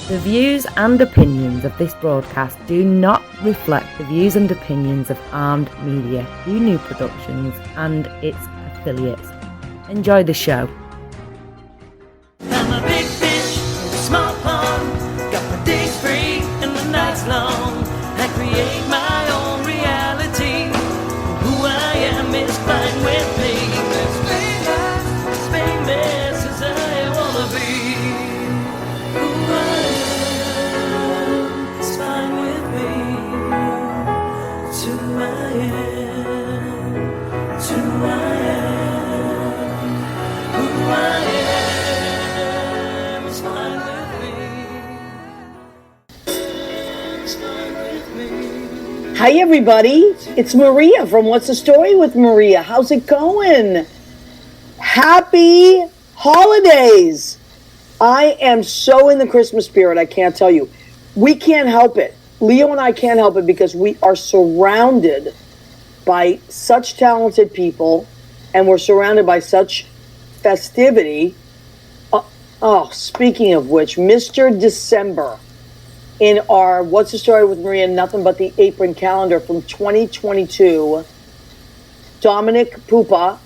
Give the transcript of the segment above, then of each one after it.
The views and opinions of this broadcast do not reflect the views and opinions of Armed Media, New Productions, and its affiliates. Enjoy the show. I'm a big fish in a small pond. Got my days free and the nights long. I create my own reality. Who I am is fine with me. As famous as I wanna be. Who I am is fine with me. It's who I am. It's who I am. Who I am is fine with me. It's fine with me. Hi everybody, it's Maria from What's the Story with Maria. How's it going? Happy holidays! I am so in the Christmas spirit, I can't tell you. We can't help it. Leo and I can't help it because we are surrounded by such talented people and we're surrounded by such festivity. Speaking of which, Mr. December in our What's the Story with Maria, Nothing But the Apron calendar from 2022, Dominic Pupa.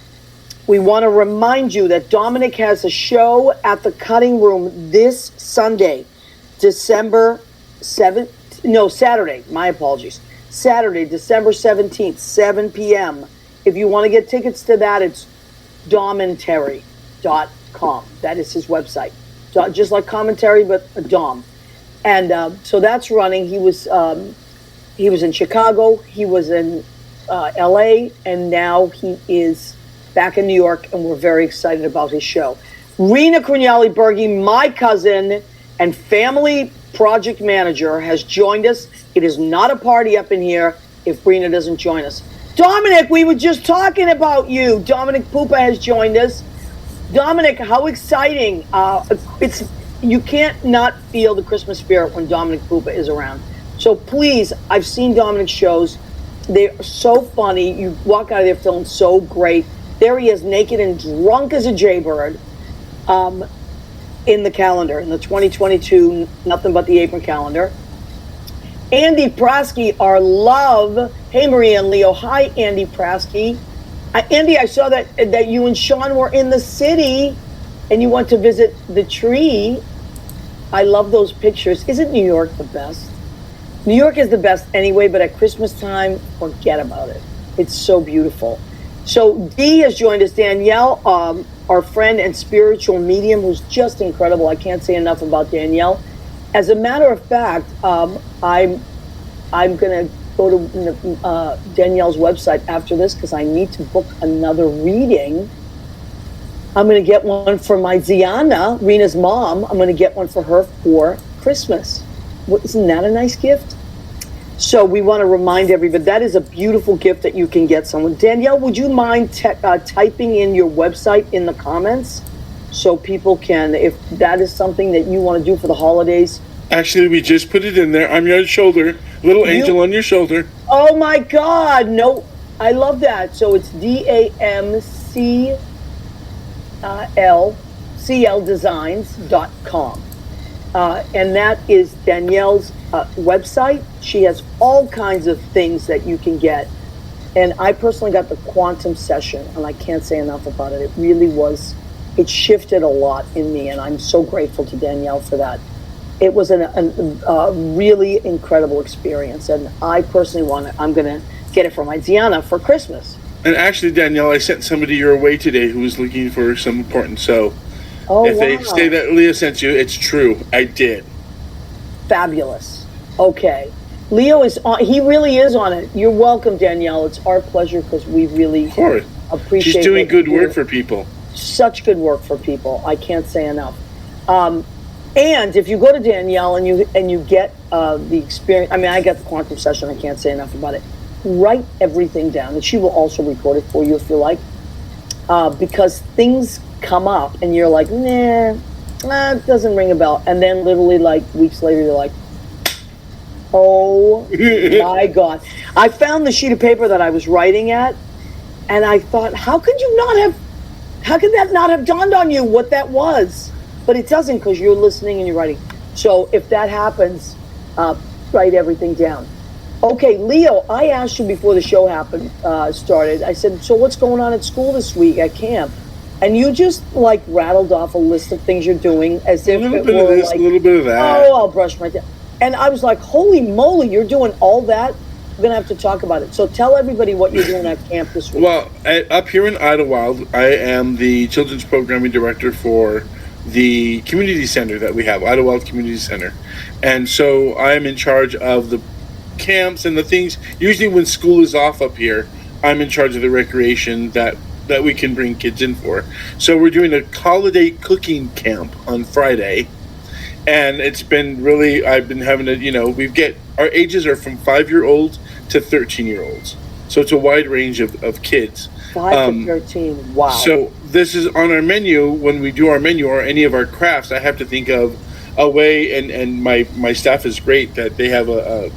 We want to remind you that Dominic has a show at the Cutting Room this Sunday, Saturday, my apologies. Saturday, December 17th, 7 p.m. If you want to get tickets to that, it's domandterry.com. That is his website. Just like commentary, but a Dom. And so that's running. He was in Chicago, he was in LA, and now he is back in New York, and we're very excited about his show. Rena Cruniali-Berge, my cousin and family project manager, has joined us. It is not a party up in here if Rena doesn't join us. Dominic, we were just talking about you. Dominic Pupa has joined us. Dominic, how exciting. You can't not feel the Christmas spirit when Dominic Pupa is around. So please, I've seen Dominic's shows. They're so funny. You walk out of there feeling so great. There he is, naked and drunk as a jaybird, in the calendar, in the 2022 Nothing But the Apron calendar. Andy Prasky, our love. Hey, Maria and Leo. Hi, Andy Prasky. Andy, I saw that you and Sean were in the city and you went to visit the tree. I love those pictures. Isn't New York the best? New York is the best anyway, but at Christmas time, forget about it. It's so beautiful. So Dee has joined us. Danielle, our friend and spiritual medium, who's just incredible. I can't say enough about Danielle. As a matter of fact, I'm going to go to Danielle's website after this because I need to book another reading. I'm going to get one for my Ziana, Rena's mom. I'm going to get one for her for Christmas. Isn't that a nice gift? So we want to remind everybody that is a beautiful gift that you can get someone. Danielle, would you mind typing in your website in the comments so people can, if that is something that you want to do for the holidays? Actually, we just put it in there. I'm your shoulder, little angel on your shoulder. Oh my God! No, I love that. So it's DAMCLdesigns.com. And that is Danielle's website. She has all kinds of things that you can get. And I personally got the quantum session, and I can't say enough about it. It really was, it shifted a lot in me, and I'm so grateful to Danielle for that. It was a really incredible experience, and I personally I'm going to get it for my Ziana for Christmas. And actually, Danielle, I sent somebody your way today who was looking for some important. So if they say that Leah sent you, it's true. I did. Fabulous. Okay. Leo is on. He really is on it. You're welcome, Danielle. It's our pleasure because we really appreciate. She's doing good work for people. Such good work for people. I can't say enough. And if you go to Danielle and you get the experience, I mean, I got the quantum session. I can't say enough about it. Write everything down, and she will also record it for you if you like, because things come up and you're like, nah, it doesn't ring a bell, and then literally like weeks later you're like, oh my God. I found the sheet of paper that I was writing at, and I thought, how could that not have dawned on you what that was? But it doesn't, because you're listening and you're writing. So if that happens, write everything down. Okay, Leo, I asked you before the show started. I said, so what's going on at school this week at camp? And you just like rattled off a list of things you're doing as if a little it bit were of this, like, a little bit of that. Oh, I'll brush my teeth. And I was like, holy moly, you're doing all that? We're going to have to talk about it. So tell everybody what you're doing at camp this week. Well, up here in Idlewild, I am the children's programming director for the community center that we have, Idlewild Community Center. And so I'm in charge of the camps and the things. Usually when school is off up here, I'm in charge of the recreation that we can bring kids in for. So we're doing a holiday cooking camp on Friday. And it's been really, I've been having our ages are from 5-year-olds to 13-year-olds. So it's a wide range of kids. 5 to 13, wow. So this is on our menu. When we do our menu or any of our crafts, I have to think of a way, and my staff is great, that they have a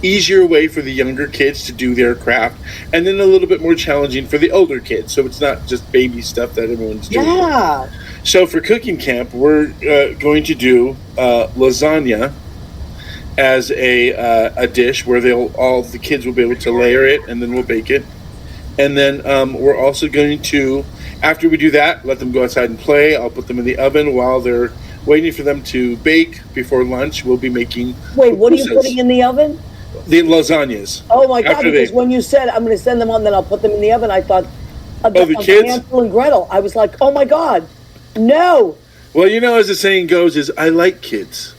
easier way for the younger kids to do their craft, and then a little bit more challenging for the older kids. So it's not just baby stuff that everyone's doing. Yeah. So for cooking camp, we're going to do lasagna as a dish where all the kids will be able to layer it, and then we'll bake it. And then we're also going to, after we do that, let them go outside and play. I'll put them in the oven while they're waiting for them to bake. Before lunch, we'll be making Wait, what are you putting in the oven? The lasagnas. Oh my God, because when you said I'm going to send them on, then I'll put them in the oven, I thought of the kids? Hansel and Gretel. I was like, oh my God, no. Well, as the saying goes, is I like kids.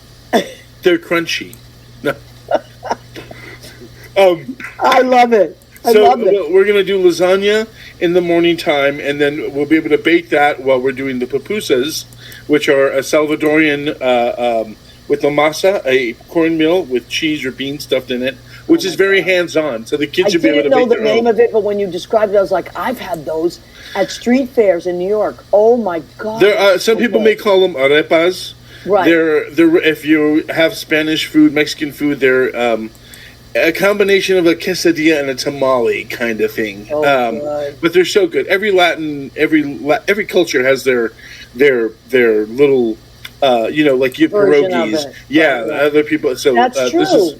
They're crunchy. No. I love it. I love it. We're going to do lasagna in the morning time, and then we'll be able to bake that while we're doing the pupusas, which are a Salvadorian with the masa, a cornmeal with cheese or beans stuffed in it, which is very hands-on. So the kids should be able to make their own. I didn't know the name of it, but when you described it, I was like, I've had those at street fairs in New York. Oh my God! There, some people may call them arepas. Right. They're if you have Spanish food, Mexican food, they're a combination of a quesadilla and a tamale kind of thing. But they're so good. Every culture has their little. Like you have pierogies. Yeah, right. Other people. So that's true.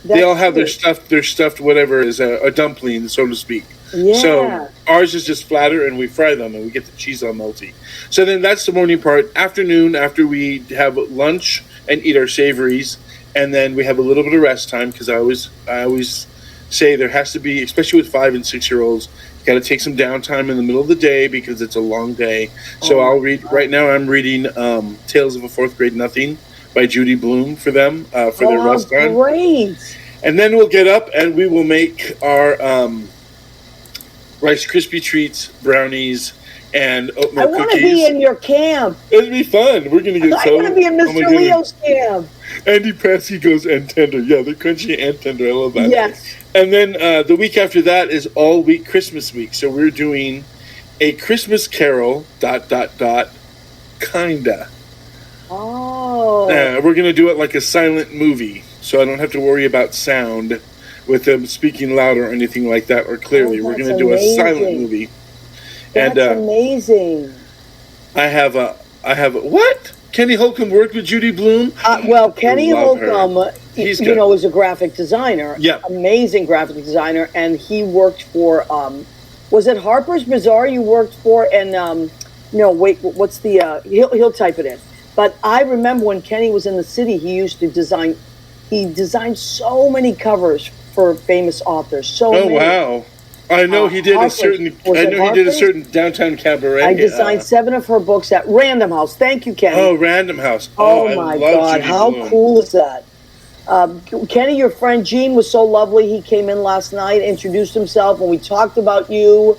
They all have their stuffed whatever is a dumpling, so to speak. Yeah. So ours is just flatter, and we fry them, and we get the cheese all melty. So then that's the morning part. Afternoon, after we have lunch and eat our savories, and then we have a little bit of rest time, because I always say there has to be, especially with 5 and 6-year-olds, got to take some downtime in the middle of the day because it's a long day. So I'll read. Right now I'm reading Tales of a Fourth Grade Nothing by Judy Blume for them for their rest time. Great. And then we'll get up and we will make our Rice Krispie treats, brownies, and oatmeal cookies. I want to be in your camp. It'll be fun. We're going to get I want to be in Mr. Leo's camp. Andy Pressy goes and tender. Yeah, they're crunchy and tender. I love that. Yes. And then the week after that is all week Christmas week. So we're doing a Christmas Carol ... kinda. Oh. We're going to do it like a silent movie. So I don't have to worry about sound with them speaking loud or anything like that or clearly. We're going to do a silent movie. That's amazing. I have what? Kenny Holcomb worked with Judy Blume? Well, Kenny Holcomb, is a graphic designer. Yeah. Amazing graphic designer. And he worked for, was it Harper's Bazaar you worked for? And, no, wait, what's the, he'll type it in. But I remember when Kenny was in the city, he designed so many covers for famous authors. Oh, wow. I know he did a certain downtown cabaret. I designed 7 of her books at Random House. Thank you, Kenny. Oh, Random House. Oh my God, how cool is that? Kenny, your friend Gene was so lovely. He came in last night, introduced himself, and we talked about you,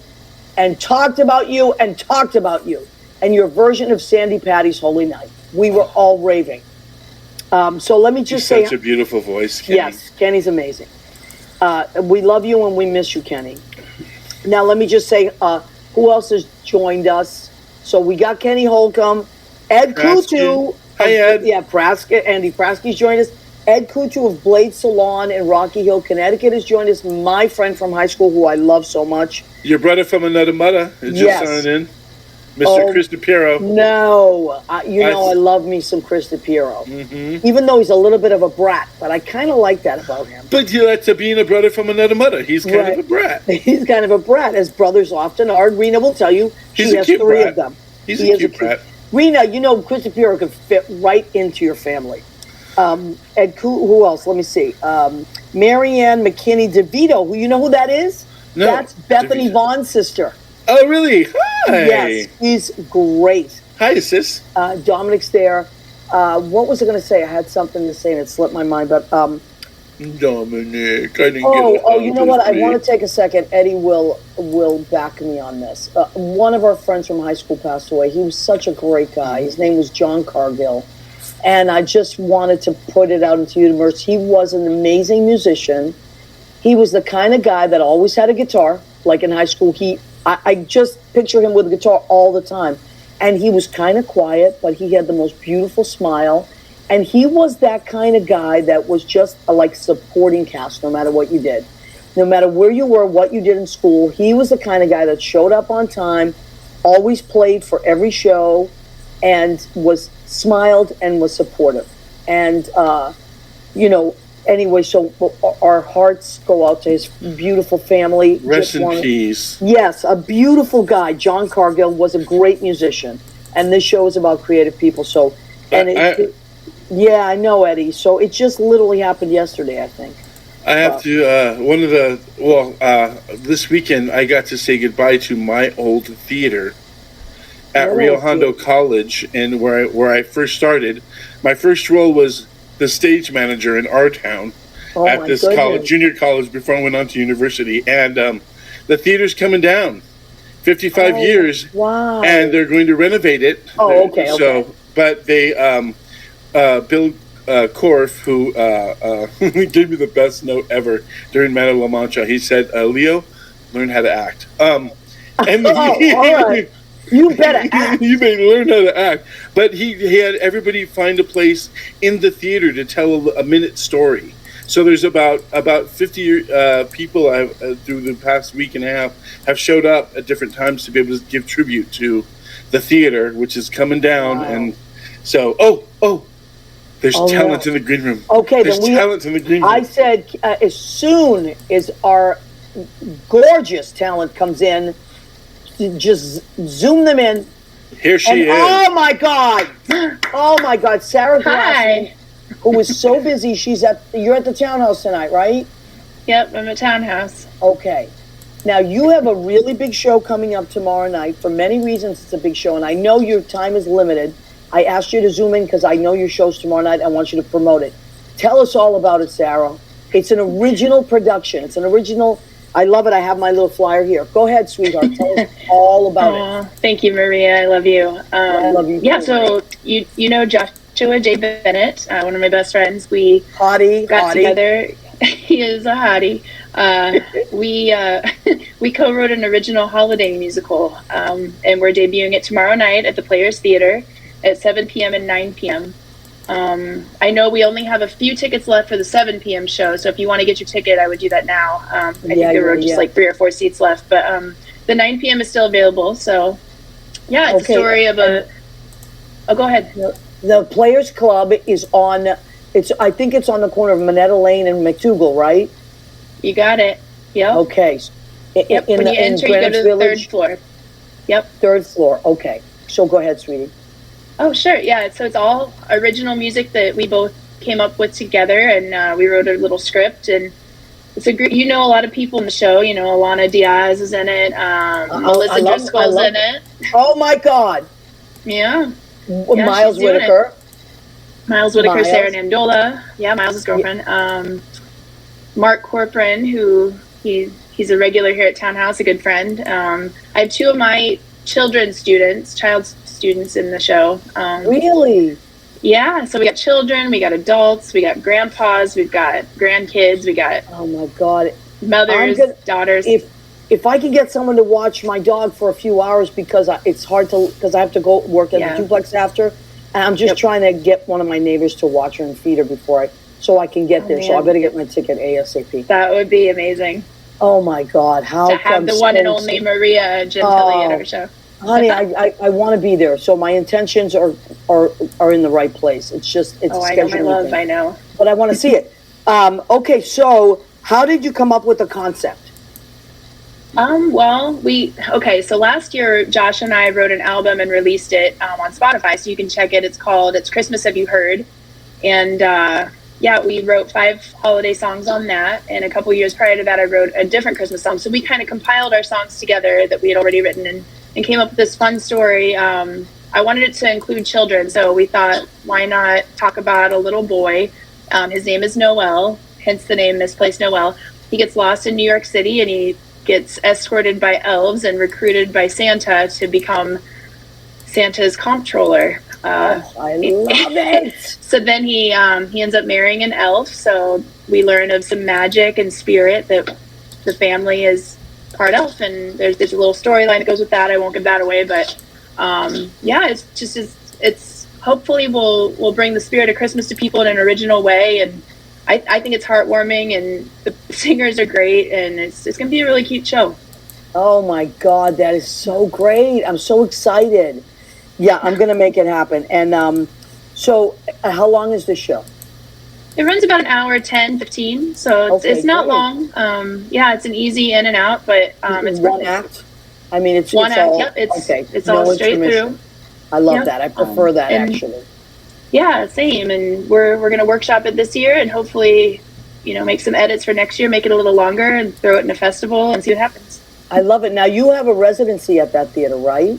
and talked about you, and talked about you, and your version of Sandy Patty's Holy Night. We were all raving. So let me just say, such a beautiful voice, Kenny. Yes, Kenny's amazing. We love you and we miss you, Kenny. Now, let me just say, who else has joined us? So we got Kenny Holcomb, Ed Kutu. Hi, Ed. Yeah, Andy Prasky's joined us. Ed Kutu of Blade Salon in Rocky Hill, Connecticut has joined us. My friend from high school, who I love so much. Your brother from another mother is just signing in. Mr. Chris DiPiero. No, I love me some Chris DiPiero. Mm-hmm. Even though he's a little bit of a brat, but I kind of like that about him. But that's being a brother from another mother. He's kind of a brat. He's kind of a brat, as brothers often are. Rena will tell you she has 3 of them. He's a cute brat. Rena, Chris DiPiero could fit right into your family. And who else? Let me see. Marianne McKinney DeVito. You know who that is? No. That's Bethany Vaughn's sister. Oh, really? Hi. Yes, he's great. Hi, sis. Dominic's there. What was I going to say? I had something to say and it slipped my mind, but Dominic, I didn't get you know what? I want to take a second. Eddie will back me on this. One of our friends from high school passed away. He was such a great guy. His name was John Cargill. And I just wanted to put it out into the universe. He was an amazing musician. He was the kind of guy that always had a guitar. Like in high school, I just picture him with a guitar all the time. And he was kind of quiet, but he had the most beautiful smile. And he was that kind of guy that was just like supporting cast no matter what you did. No matter where you were, what you did in school, he was the kind of guy that showed up on time, always played for every show, and smiled and was supportive. And, anyway, so our hearts go out to his beautiful family. Rest in peace. Yes, a beautiful guy. John Cargill was a great musician. And this show is about creative people. So, yeah, I know, Eddie. So it just literally happened yesterday, I think. I have this weekend I got to say goodbye to my old theater at Rio Hondo College, and where I first started. My first role was the stage manager in our town at this college, junior college, before I went on to university. And the theater's coming down, 55 years. Wow! And they're going to renovate it. Oh, okay. So, but they, Bill Korf, who gave me the best note ever during Mano La Mancha. He said, "Leo, learn how to act." And all right. You better act. You may learn how to act. But he had everybody find a place in the theater to tell a minute story. So there's about 50 people through the past week and a half have showed up at different times to be able to give tribute to the theater, which is coming down. Wow. And so, there's talent in the green room. Okay, there's talent in the green room. I said as soon as our gorgeous talent comes in, just zoom them in. Here she is. Oh my God! Sarah Glassman, who was so busy. You're at the townhouse tonight, right? Yep, I'm at townhouse. Okay. Now you have a really big show coming up tomorrow night. For many reasons, it's a big show, and I know your time is limited. I asked you to zoom in because I know your show's tomorrow night. I want you to promote it. Tell us all about it, Sarah. It's an original production. It's an original. I love it. I have my little flyer here. Go ahead, sweetheart. Tell us all about it. Thank you, Maria. I love you. I love you. Yeah, so you know Joshua J. Bennett, one of my best friends. We got together. He is a hottie. We co-wrote an original holiday musical, and we're debuting it tomorrow night at the Players Theater at 7 p.m. and 9 p.m. I know we only have a few tickets left for the 7 p.m. show, so if you want to get your ticket, I would do that now. I think there were just like 3 or 4 seats left, but the 9 p.m. is still available. So, yeah, it's a story of a. Oh, go ahead. The Players Club is on. I think it's on the corner of Minetta Lane and McDougal, right? You got it. Yep. Okay. Yep. When you enter, you go to the third floor. Yep. Third floor. Okay. So go ahead, sweetie. Oh, sure. Yeah. So it's all original music that we both came up with together, and we wrote a little script. And it's a lot of people in the show. Alana Diaz is in it. Melissa Driscoll's in it. Oh my God. Yeah. Miles Whitaker. Sarah Nandola. Yeah, Miles' girlfriend. Mark Corcoran, who he's a regular here at Townhouse, a good friend. I have 2 of my child students in the show. Really? Yeah, so we got children, we got adults, we got grandpas, we've got grandkids, we got oh my God, mothers, daughters. If I can get someone to watch my dog for a few hours because it's hard because I have to go work at the duplex after, and I'm just trying to get one of my neighbors to watch her and feed her so I can get there. Man. So I better get my ticket ASAP. That would be amazing. Oh my God, how to have the one and only Maria Gentili at our show. honey, I want to be there. So my intentions are in the right place. It's just it's. Oh, a I know, my scheduling love. thing. I know. But I want to see it. Okay, so how did you come up with the concept? Well, so last year, Josh and I wrote an album and released it on Spotify, so you can check it. It's Christmas Have You Heard? And we wrote 5 holiday songs on that. And a couple years prior to that, I wrote a different Christmas song. So we kind of compiled our songs together that we had already written and came up with this fun story. I wanted it to include children, so we thought, why not talk about a little boy? His name is Noel, hence the name Misplaced Noel. He gets lost in New York City, and he gets escorted by elves and recruited by Santa to become Santa's comptroller. I love it. So then he ends up marrying an elf. So we learn of some magic and spirit that the family is part elf, and there's a little storyline that goes with that. I won't give that away, but it's hopefully will bring the spirit of Christmas to people in an original way, and I think it's heartwarming, and the singers are great, and it's going to be a really cute show. Oh my God, that is so great. I'm so excited. Yeah, I'm going to make it happen. And so how long is the show? It runs about an hour, 10, 15, so it's not long. It's an easy in and out, but it's one act? I mean, it's one it's act, all, yep. It's no all straight intermission. through. I love that. I prefer that, actually. Yeah, same. And we're going to workshop it this year and hopefully, make some edits for next year, make it a little longer and throw it in a festival and see what happens. I love it. Now, you have a residency at that theater, right?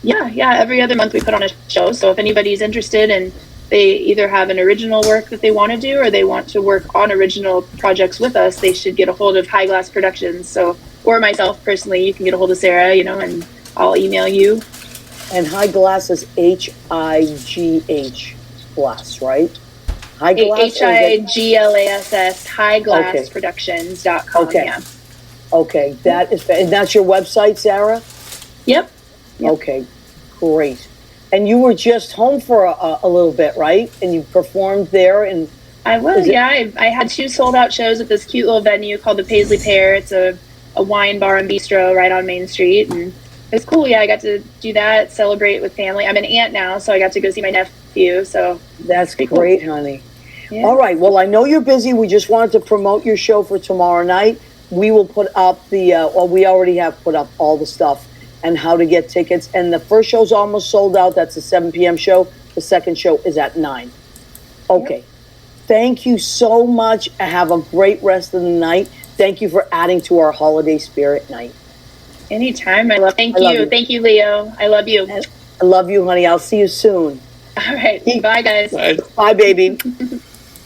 Yeah. Every other month we put on a show. So if anybody's interested and they either have an original work that they want to do or they want to work on original projects with us, they should get a hold of High Glass Productions. Or myself personally, you can get a hold of Sarah, and I'll email you. And High Glass is H-I-G-H Glass, right? High Glass? H-I-G-L-A-S-S, highglassproductions.com. Okay. Yeah. Okay, and that's your website, Sarah? Yep. Okay, great. And you were just home for a little bit, right? And you performed there, and I was. I had 2 sold out shows at this cute little venue called the Paisley Pear. It's a wine bar and bistro right on Main Street, and it's cool. Yeah, I got to do that, celebrate with family. I'm an aunt now, so I got to go see my nephew. So that's great, honey. Yeah. All right. Well, I know you're busy. We just wanted to promote your show for tomorrow night. We will put up we already have put up all the stuff and how to get tickets. And the first show's almost sold out. That's a 7 p.m. show. The second show is at 9. Okay. Yep. Thank you so much. Have a great rest of the night. Thank you for adding to our holiday spirit night. Anytime, my love. Thank you. Thank you, Leo. I love you. I love you, honey. I'll see you soon. All right. Bye, guys. Bye, baby.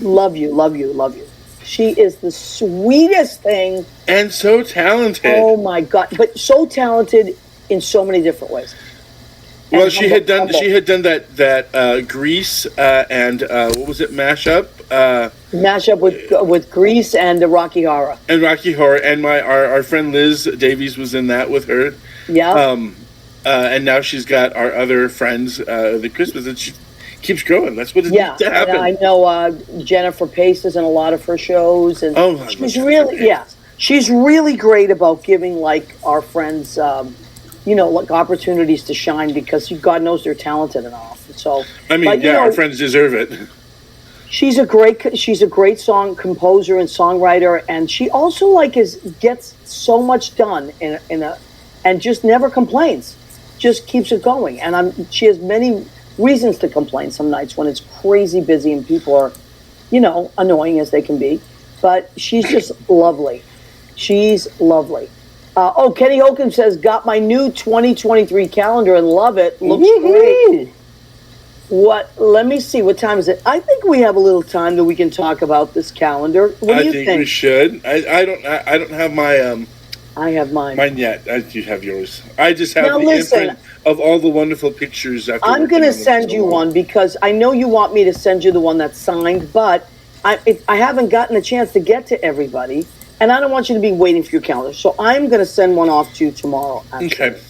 Love you, love you, love you. She is the sweetest thing. And so talented. Oh, my God. But so talented in so many different ways. And well, she had done that Grease and what was it, mashup? Mashup with Grease and Rocky Horror. And Rocky Horror, and our friend Liz Davies was in that with her. Yeah. And now she's got our other friends, the Christmas, and she keeps growing. That's what it needs to happen. I know Jennifer Pace is in a lot of her shows, and she's really great about giving like our friends, like opportunities to shine because God knows they're talented enough. So our friends deserve it. She's a great song composer and songwriter, and she also gets so much done and just never complains, just keeps it going. And she has many reasons to complain some nights when it's crazy busy and people are, annoying as they can be, but she's just lovely. She's lovely. Kenny Holcomb says, got my new 2023 calendar and love it. Looks great. Let me see. What time is it? I think we have a little time that we can talk about this calendar. What do you think? I think we should. I don't have my I have mine. Mine yet. You have yours. I just have imprint of all the wonderful pictures. I'm going to send you one because I know you want me to send you the one that's signed, but I haven't gotten a chance to get to everybody, and I don't want you to be waiting for your calendar. So I'm going to send one off to you tomorrow. Actually. Okay.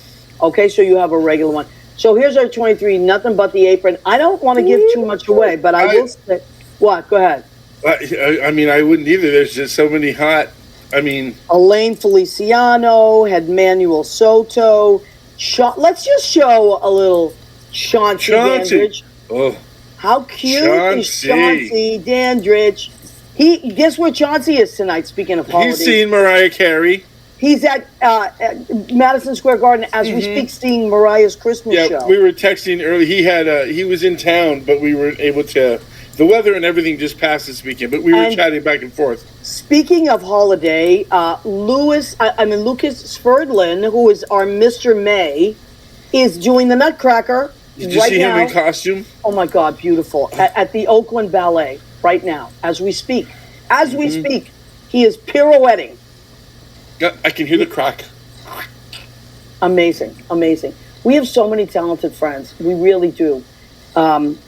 Okay, so you have a regular one. So here's our 23, Nothing But the Apron. I don't want to give too much away, but I will say, what? Go ahead. I wouldn't either. There's just so many hot, Elaine Feliciano, had Manuel Soto, Let's just show a little Chauncey Dandridge. Oh, How cute is Chauncey. Chauncey Dandridge? Guess where Chauncey is tonight, speaking of holidays? He's seeing Mariah Carey. He's at Madison Square Garden as we speak, seeing Mariah's Christmas show. Yeah, we were texting early. He was in town, but we weren't able to. The weather and everything just passed this weekend, but we were chatting back and forth. Speaking of holiday, Lucas Sverdlin, who is our Mr. May, is doing the Nutcracker. Did you see him in costume? Oh my God, beautiful! At the Oakland Ballet right now, as we speak. As we speak, he is pirouetting. I can hear the crack. Amazing, amazing. We have so many talented friends. We really do. Carol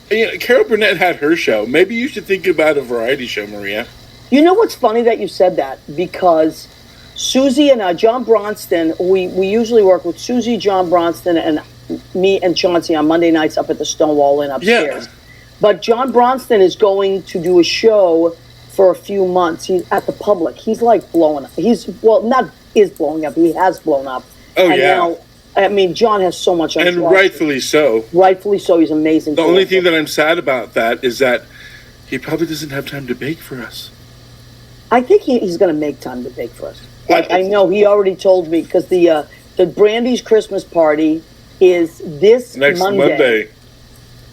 Burnett had her show. Maybe you should think about a variety show, Maria. You know what's funny that you said that? Because Susie and John Bronston, we usually work with Susie, John Bronston, and me and Chauncey on Monday nights up at the Stonewall Inn upstairs. Yeah. But John Bronston is going to do a show for a few months. He's at the Public. He's like blowing up. He has blown up. Oh, and yeah. Now, I mean, John has so much. And rightfully so. Rightfully so. He's amazing. The only thing that I'm sad about that is that he probably doesn't have time to bake for us. I think he's going to make time to bake for us. Like, I know he already told me, because the Brandy's Christmas party is this next Monday.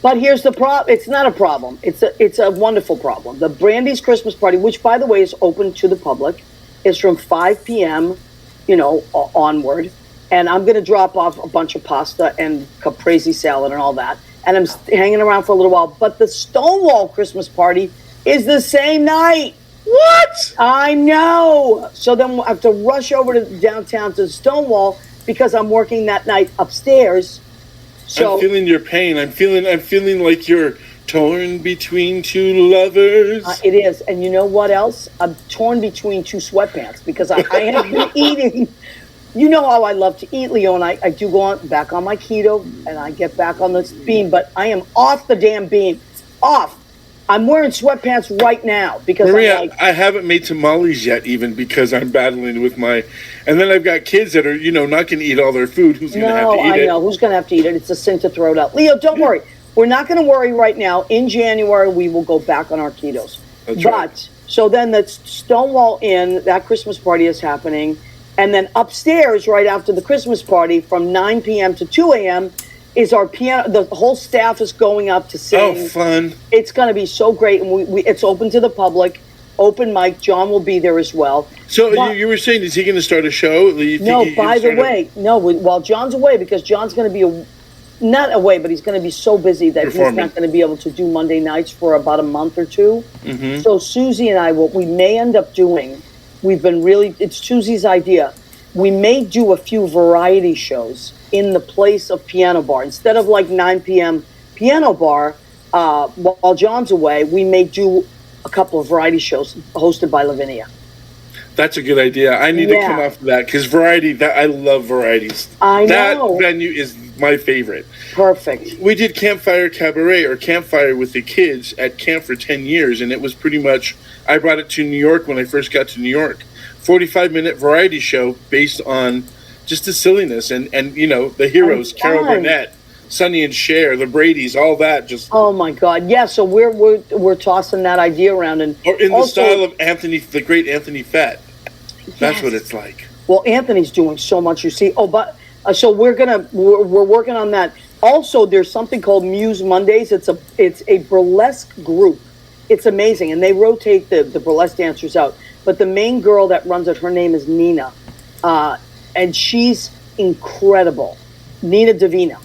But here's the problem. It's not a problem. It's a wonderful problem. The Brandy's Christmas party, which, by the way, is open to the public, is from 5 p.m., onward. And I'm going to drop off a bunch of pasta and caprese salad and all that. And I'm hanging around for a little while. But the Stonewall Christmas party is the same night. What? I know. So then I have to rush over to downtown to Stonewall because I'm working that night upstairs. So I'm feeling your pain. I'm feeling like you're torn between two lovers. It is. And you know what else? I'm torn between two sweatpants because I have been eating. You know how I love to eat, Leo, and I do go back on my keto, and I get back on this beam, but I am off the damn beam. Off. I'm wearing sweatpants right now because Maria, I haven't made tamales yet, even because I'm battling with my. And then I've got kids that are, not going to eat all their food. Who's going to have to eat it? I know. Who's going to have to eat it? It's a sin to throw it out. Leo, don't worry. We're not going to worry right now. In January, we will go back on our ketos. That's right. So then the Stonewall Inn, that Christmas party is happening. And then upstairs, right after the Christmas party, from 9 p.m. to 2 a.m., is our piano. The whole staff is going up to sing. Oh, fun. It's going to be so great. And it's open to the public. Open mic. John will be there as well. So you were saying, is he going to start a show? By the way, while John's away, because John's going to be not away, but he's going to be so busy that he's not going to be able to do Monday nights for about a month or two. Mm-hmm. So Susie and I, what we may end up doing, it's Susie's idea. We may do a few variety shows in the place of Piano Bar. Instead of like 9 p.m. Piano Bar, while John's away, we may do a couple of variety shows hosted by Lavinia. That's a good idea. I need to come off of that because I love varieties. I know. That venue is my favorite. Perfect. We did Campfire Cabaret or Campfire with the kids at camp for 10 years, and it was pretty much, I brought it to New York when I first got to New York. 45-minute variety show based on just the silliness and the heroes, Carol Burnett, Sonny and Cher, the Bradys, all that. Just oh my God, yeah. So we're tossing that idea around, or in the style of the great Anthony Fett. That's what it's like. Well, Anthony's doing so much. You see, so we're working on that. Also, there's something called Muse Mondays. It's a burlesque group. It's amazing, and they rotate the burlesque dancers out. But the main girl that runs it, her name is Nina, and she's incredible, Nina Davina,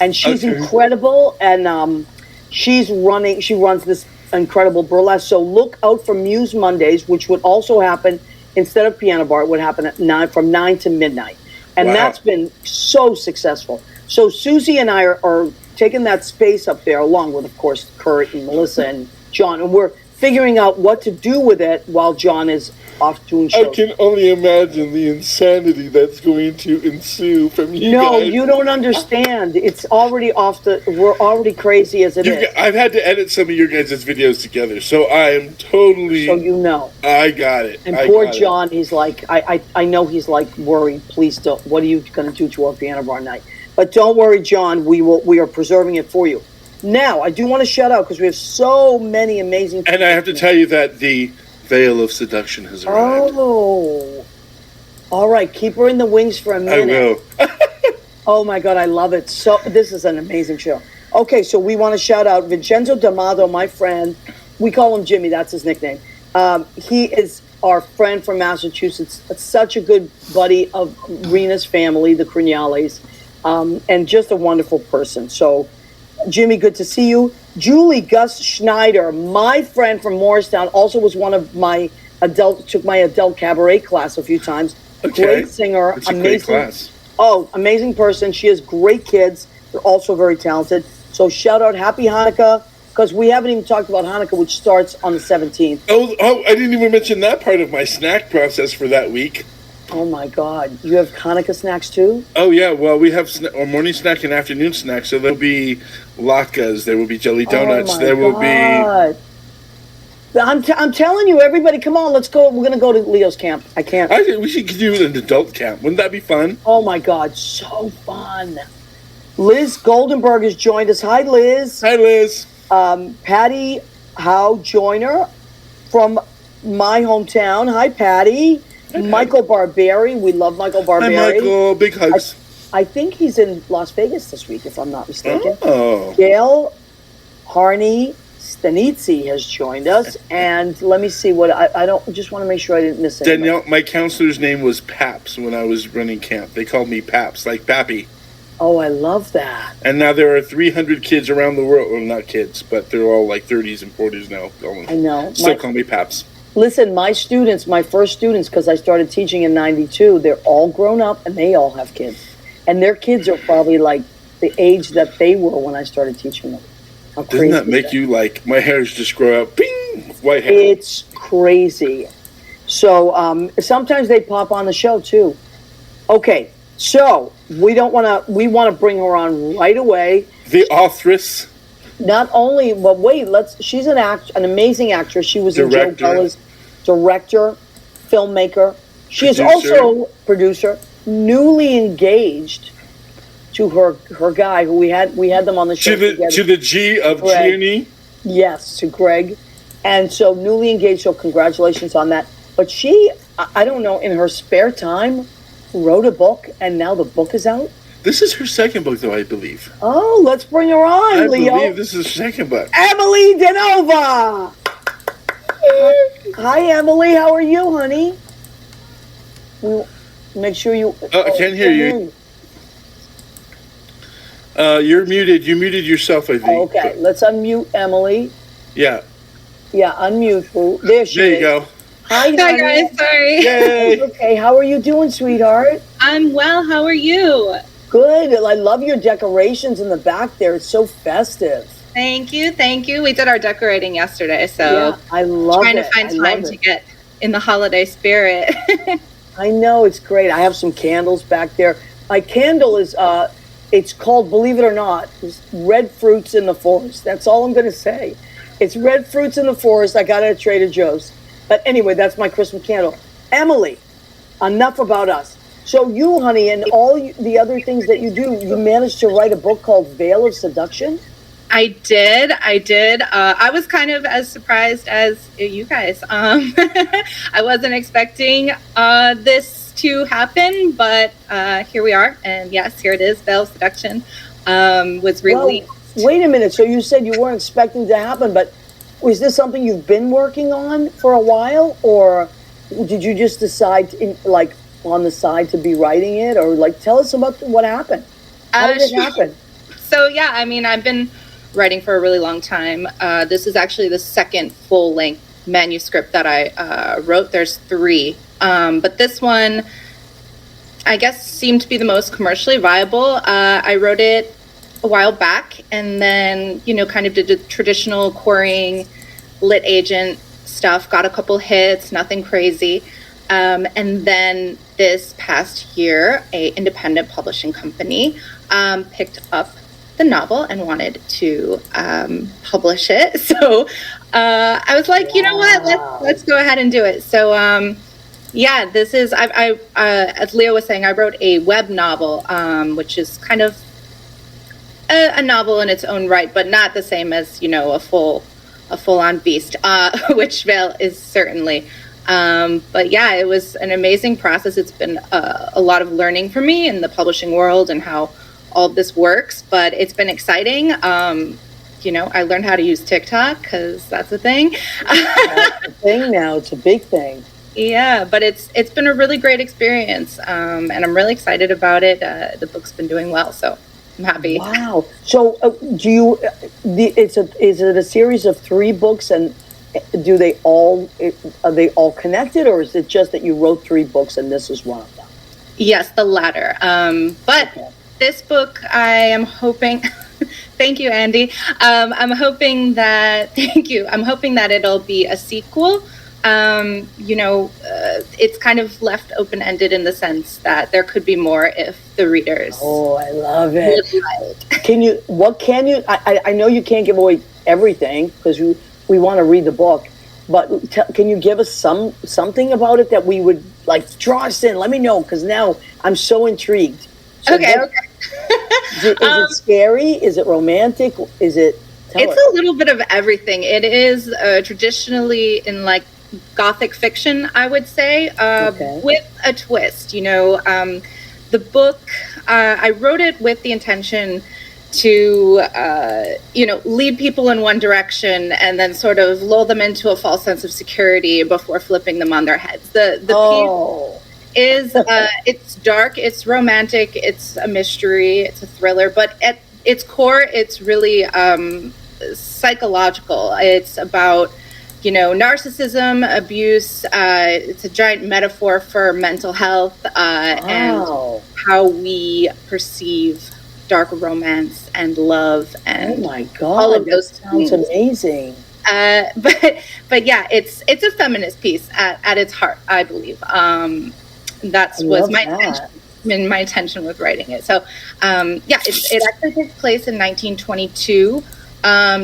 and she's incredible, and she runs this incredible burlesque. So look out for Muse Mondays, which would also happen instead of Piano Bar. It would happen at from 9 to midnight, and that's been so successful. So Susie and I are taking that space up there, along with, of course, Kurt and Melissa and John, and we're figuring out what to do with it while John is off doing shows. I can only imagine the insanity that's going to ensue from you No, guys. you don't understand. It's already we're already crazy as it is. I've had to edit some of your guys' videos together, so I am totally... So you know. I got it. And poor John, he's like, I know he's like worried. Please don't. What are you going to do to our piano bar night? But don't worry, John. We are preserving it for you. Now, I do want to shout out because we have so many amazing people. And I have to tell you that the veil of seduction has arrived. Oh. All right. Keep her in the wings for a minute. I will. Oh, my God. I love it. So this is an amazing show. Okay, so we want to shout out Vincenzo D'Amato, my friend. We call him Jimmy. That's his nickname. He is our friend from Massachusetts. Such a good buddy of Rena's family, the Crignales, and just a wonderful person. So, Jimmy, good to see you. Julie Gus Schneider, my friend from Morristown, also was one of my took my adult cabaret class a few times. Okay. Great singer, It's a amazing great class. Oh, amazing person. She has great kids. They're also very talented. So shout out, happy Hanukkah, because we haven't even talked about Hanukkah, which starts on the 17th. Oh, I didn't even mention that part of my snack process for that week. Oh my God. You have Hanukkah snacks too? Oh, yeah. Well, we have a morning snack and afternoon snack. So there'll be latkes, there will be jelly donuts, Oh my there will God. I'm telling you, everybody, come on, let's go. We're going to go to Leo's camp. I can't. we should do an adult camp. Wouldn't that be fun? Oh my God, so fun. Liz Goldenberg has joined us. Hi, Liz. Hi, Liz. Patty Howe Joyner from my hometown. Hi, Patty. Michael Barberi. We love Michael Barberi. Hi, Michael. Big hugs. I think he's in Las Vegas this week, if I'm not mistaken. Oh. Gail Harney Stanitzi has joined us. And let me see what I don't just want to make sure I didn't miss anything. Danielle, my counselor's name was Paps when I was running camp. They called me Paps, like Pappy. Oh, I love that. And now there are 300 kids around the world. Well, not kids, but they're all like 30s and 40s now. I know. Still call me Paps. Listen, my first students, because I started teaching in 92, they're all grown up and they all have kids. And their kids are probably like the age that they were when I started teaching them. How Doesn't crazy that make you like, my hairs just grow out, ping, white hair. It's crazy. So sometimes they pop on the show too. Okay, so we want to bring her on right away. The authoress. Not only, but wait, she's an amazing actress. She was in Joe Director. Bella's director, filmmaker. She is Producer. also producer, newly engaged to her guy who we had them on the show together. To the G of Greg. Gianni. Yes, to Greg. And so newly engaged, so congratulations on that. But she, I don't know, in her spare time, wrote a book, and now the book is out. This is her second book, though, I believe. Oh, let's bring her on, I Leo. believe this is her second book. Emily Dinova. Hi, Emily. How are you, honey? Make sure you. I can't hear you. You're muted. You muted yourself, I think. Oh, okay, let's unmute Emily. Yeah. Yeah, unmute. Boo. There she There is. you go. Hi, honey. Hi guys, sorry. Yay. Okay, how are you doing, sweetheart? I'm well, how are you? Good. I love your decorations in the back there. It's so festive. Thank you. We did our decorating yesterday, so Yeah, I love trying it. to find I love time it. to get in the holiday spirit. I know, it's great. I have some candles back there. My candle is, it's called, believe it or not, it's Red Fruits in the Forest. That's all I'm going to say. It's Red Fruits in the Forest. I got it at Trader Joe's. But anyway, that's my Christmas candle. Emily, enough about us. So you, honey, and all the other things that you do, you managed to write a book called Veil of Seduction? I did. I was kind of as surprised as you guys. I wasn't expecting this to happen, but here we are. And yes, here it is. Veil of Seduction was released. Well, wait a minute. So you said you weren't expecting to happen, but was this something you've been working on for a while, or did you just decide, on the side, to be writing it, or tell us about what happened? How did it happen? So yeah, I mean, I've been writing for a really long time. This is actually the second full-length manuscript that I wrote. There's 3, but this one, I guess, seemed to be the most commercially viable. I wrote it a while back, and then kind of did the traditional querying lit agent stuff, got a couple hits, nothing crazy. And then this past year, a independent publishing company picked up the novel and wanted to publish it. So I was like, you know what, let's go ahead and do it. So yeah, this is, I as Leo was saying, I wrote a web novel, which is kind of a novel in its own right, but not the same as, you know, a full-on beast, which Veil is certainly. But yeah, it was an amazing process. It's been a lot of learning for me in the publishing world and how all of this works, but it's been exciting. You know, I learned how to use TikTok because that's a thing. That's a thing now. It's a big thing. Yeah, but it's been a really great experience, and I'm really excited about it. The book's been doing well, so I'm happy. Wow. So is it a series of 3 books, and are they all connected, or is it just that you wrote 3 books and this is one of them? Yes, the latter. But okay. This book, I am hoping. Thank you, Andy. I'm hoping that it'll be a sequel. You know, it's kind of left open-ended in the sense that there could be more if the readers. Oh, I love it. I know you can't give away everything because we want to read the book, but can you give us something about it that we would like draw us in? Let me know, because now I'm so intrigued. So okay. Is it scary? Is it romantic? It's a little bit of everything. It is traditionally in like Gothic fiction, I would say, with a twist. You know, the book, I wrote it with the intention to, you know, lead people in one direction and then sort of lull them into a false sense of security before flipping them on their heads. The piece is, it's dark, it's romantic, it's a mystery, it's a thriller, but at its core, it's really psychological. It's about, you know, narcissism, abuse. It's a giant metaphor for mental health and how we perceive dark romance and love and oh my God, all of those sounds amazing. But yeah, it's a feminist piece at its heart, I believe. Was my intention with writing it. So yeah, it actually takes place in 1922.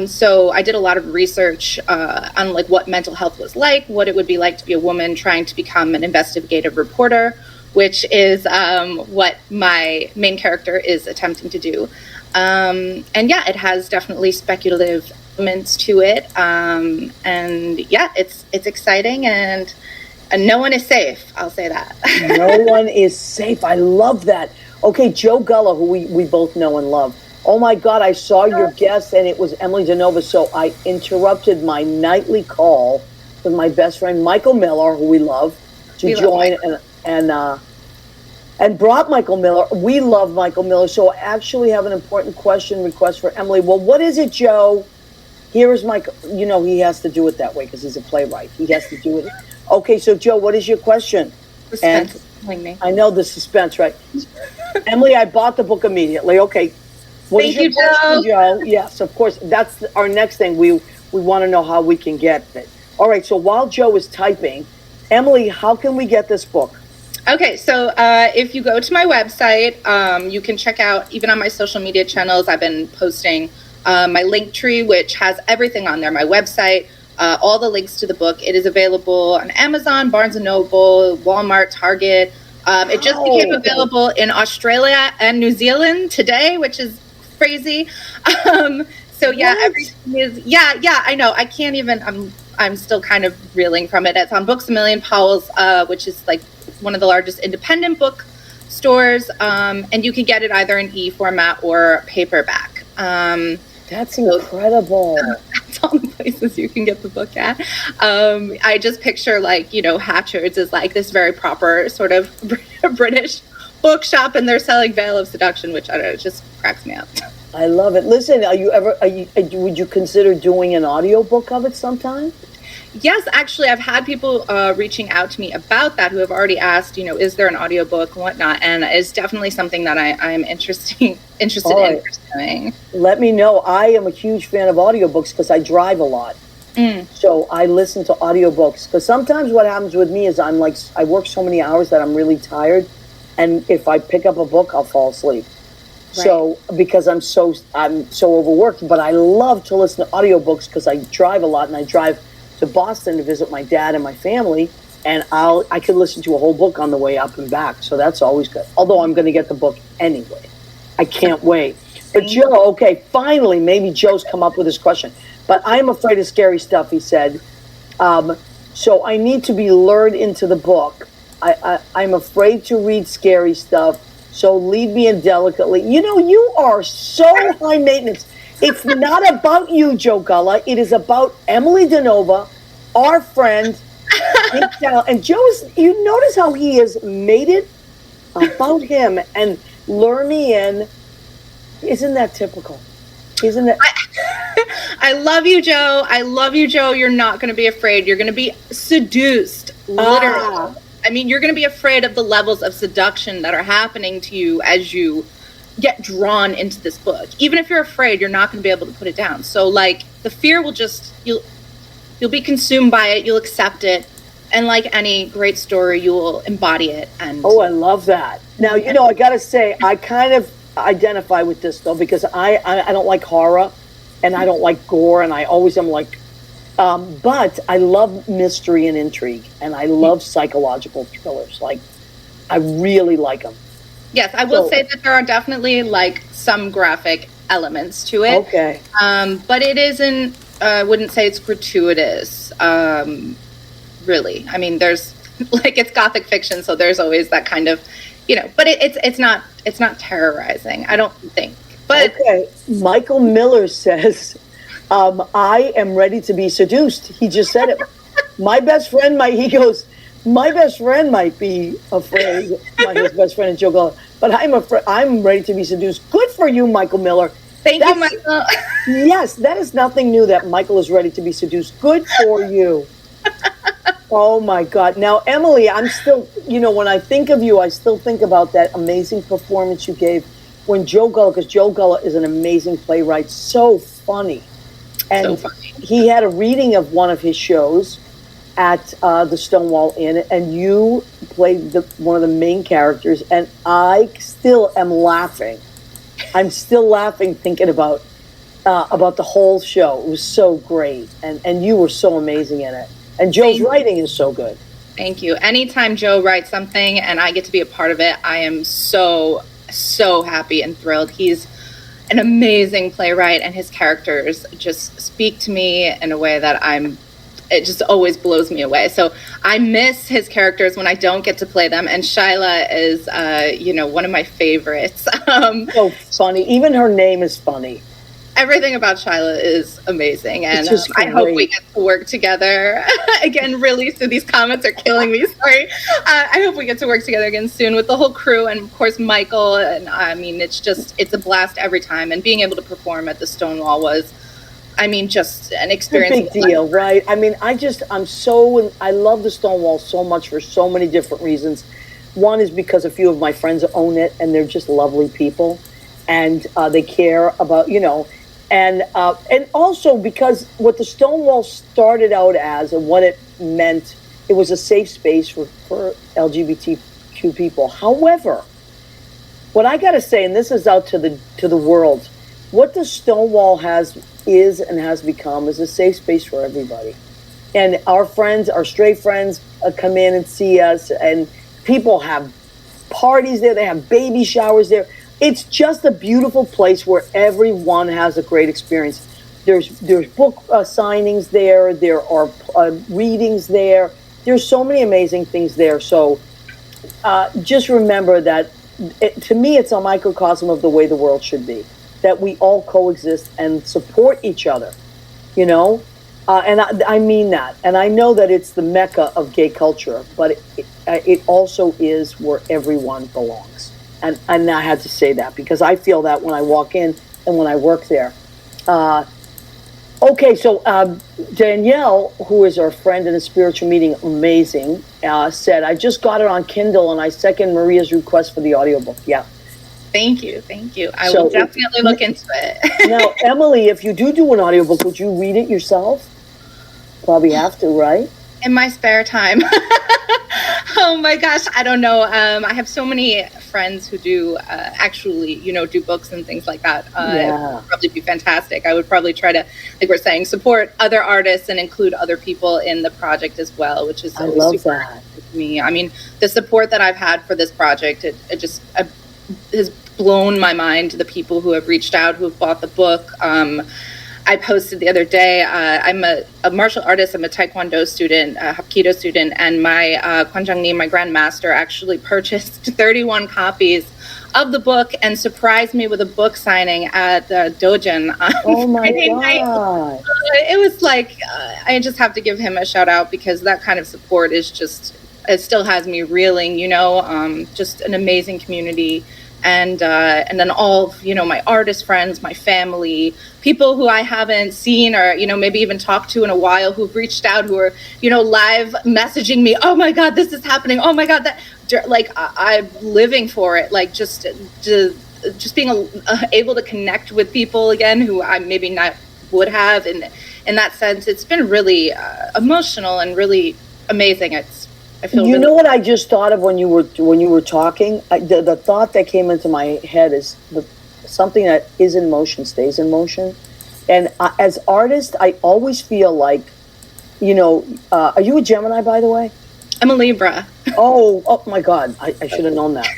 So I did a lot of research on like what mental health was like, what it would be like to be a woman trying to become an investigative reporter, which is what my main character is attempting to do. And yeah, it has definitely speculative elements to it. And yeah, it's exciting, and no one is safe. I'll say that. No one is safe. I love that. Okay, Joe Gullah, who we both know and love. Oh my God, I saw your guest and it was Emily Dinova, so I interrupted my nightly call with my best friend Michael Miller, who we love, to join and brought Michael Miller. We love Michael Miller, so I actually have an important request for Emily. Well, what is it, Joe? Here is Michael. You know, he has to do it that way because he's a playwright. He has to do it. Okay, so Joe, what is your question? Suspense is killing me. I know the suspense, right? Emily, I bought the book immediately. Okay. Thank you, Joe. Yes, of course. That's our next thing. We want to know how we can get it. All right. So while Joe is typing, Emily, how can we get this book? Okay. So if you go to my website, you can check out, even on my social media channels, I've been posting my link tree, which has everything on there. My website, all the links to the book. It is available on Amazon, Barnes & Noble, Walmart, Target. It just became available in Australia and New Zealand today, which is crazy. So yeah, everything is I know. I can't even, I'm still kind of reeling from it. It's on Books A Million Powell's, which is like one of the largest independent book stores. And you can get it either in e-format or paperback. That's incredible. That's all the places you can get the book at. I just picture like, you know, Hatchards is like this very proper sort of British bookshop, and they're selling Veil of Seduction, which I don't know, it just cracks me up. I love it. Listen, would you consider doing an audiobook of it sometime? Yes, actually, I've had people reaching out to me about that who have already asked, you know, is there an audiobook and whatnot? And it's definitely something that I am interested in pursuing. Let me know. I am a huge fan of audiobooks because I drive a lot. So I listen to audiobooks because sometimes what happens with me is I work so many hours that I'm really tired. And if I pick up a book, I'll fall asleep. Right. So because I'm so overworked, but I love to listen to audiobooks because I drive a lot, and I drive to Boston to visit my dad and my family, and I could listen to a whole book on the way up and back. So that's always good. Although I'm going to get the book anyway. I can't wait. But Joe, okay, finally, maybe Joe's come up with this question. But I'm afraid of scary stuff, he said. So I need to be lured into the book. I'm afraid to read scary stuff. So lead me in delicately. You know, you are so high maintenance. It's not about you, Joe Gulla. It is about Emily Dinova, our friend. And Joe's, you notice how he has made it about him and lure me in. Isn't that typical? Isn't it? I love you, Joe. I love you, Joe. You're not going to be afraid. You're going to be seduced, literally. I mean, you're going to be afraid of the levels of seduction that are happening to you as you get drawn into this book. Even if you're afraid, you're not going to be able to put it down. So, like, the fear will just, you'll be consumed by it. You'll accept it. And like any great story, you will embody it. And I love that. Now, you know, I got to say, I kind of identify with this, though, because I don't like horror, and I don't like gore, and I always am like, but I love mystery and intrigue, and I love psychological thrillers. Like, I really like them. Yes, I will say that there are definitely like some graphic elements to it. Okay. But it isn't, I wouldn't say it's gratuitous, really. I mean, there's like, it's Gothic fiction, so there's always that kind of, you know, but it's not terrorizing, I don't think. But okay, Michael Miller says, I am ready to be seduced. He just said it. My best friend might be afraid. His best friend is Joe Gulla, but I'm ready to be seduced. Good for you, Michael Miller. Thank you, Michael. Yes, that is nothing new that Michael is ready to be seduced. Good for you. Oh my God. Now, Emily, I'm still, you know, when I think of you, I still think about that amazing performance you gave when Joe Gulla, because Joe Gulla is an amazing playwright, so funny. And so funny. He had a reading of one of his shows at the Stonewall Inn, and you played one of the main characters, and I still am laughing. I'm still laughing thinking about the whole show. It was so great, and you were so amazing in it. And Joe's writing is so good. Thank you. Anytime Joe writes something and I get to be a part of it, I am so happy and thrilled. He's an amazing playwright, and his characters just speak to me in a way that it just always blows me away. So I miss his characters when I don't get to play them. And Shyla is, one of my favorites. So funny. Even her name is funny. Everything about Shyla is amazing, and I hope we get to work together again really soon. These comments are killing me, sorry. I hope we get to work together again soon with the whole crew, and of course Michael, and I mean, it's a blast every time, and being able to perform at the Stonewall was, I mean, just an experience. It's a big deal, right? I mean, I love the Stonewall so much for so many different reasons. One is because a few of my friends own it, and they're just lovely people, and they care about, you know, and also because what the Stonewall started out as and what it meant, it was a safe space for LGBTQ people. However, what I got to say, and this is out to the world, what the Stonewall is and has become is a safe space for everybody. And our friends, our straight friends, come in and see us, and people have parties there. They have baby showers there. It's just a beautiful place where everyone has a great experience. There's book signings there. There are readings there. There's so many amazing things there. So just remember that to me, it's a microcosm of the way the world should be, that we all coexist and support each other, you know? And I mean that. And I know that it's the mecca of gay culture, but it also is where everyone belongs. And I had to say that because I feel that when I walk in and when I work there. Okay, so Danielle, who is our friend in a spiritual meeting, amazing, said, I just got it on Kindle and I second Maria's request for the audiobook. Yeah. Thank you. I will definitely look into it. Now, Emily, if you do an audiobook, would you read it yourself? Probably have to, right? In my spare time. Oh my gosh, I don't know. I have so many friends who do actually, do books and things like that. It would probably be fantastic. I would probably try to, like we're saying, support other artists and include other people in the project as well, which is always super important to me. I mean, the support that I've had for this project, it just has blown my mind. The people who have reached out, who have bought the book. I posted the other day, I'm a martial artist, I'm a Taekwondo student, a Hapkido student, and my Kwanjangni, my grandmaster, actually purchased 31 copies of the book and surprised me with a book signing at Dojin on Oh my Friday night. God. It was like, I just have to give him a shout out, because that kind of support is just, it still has me reeling, just an amazing community. And then all, my artist friends, my family, people who I haven't seen or, maybe even talked to in a while, who've reached out, who are, live messaging me, oh my God, this is happening. Oh my God, that, like, I'm living for it. Like, just being able to connect with people again, who I maybe not would have. And in that sense, it's been really emotional and really amazing. I feel You really know what I just thought of when you were talking? The thought that came into my head is something that is in motion stays in motion. And as artists, I always feel like, are you a Gemini, by the way? I'm a Libra. Oh my God. I should have known that.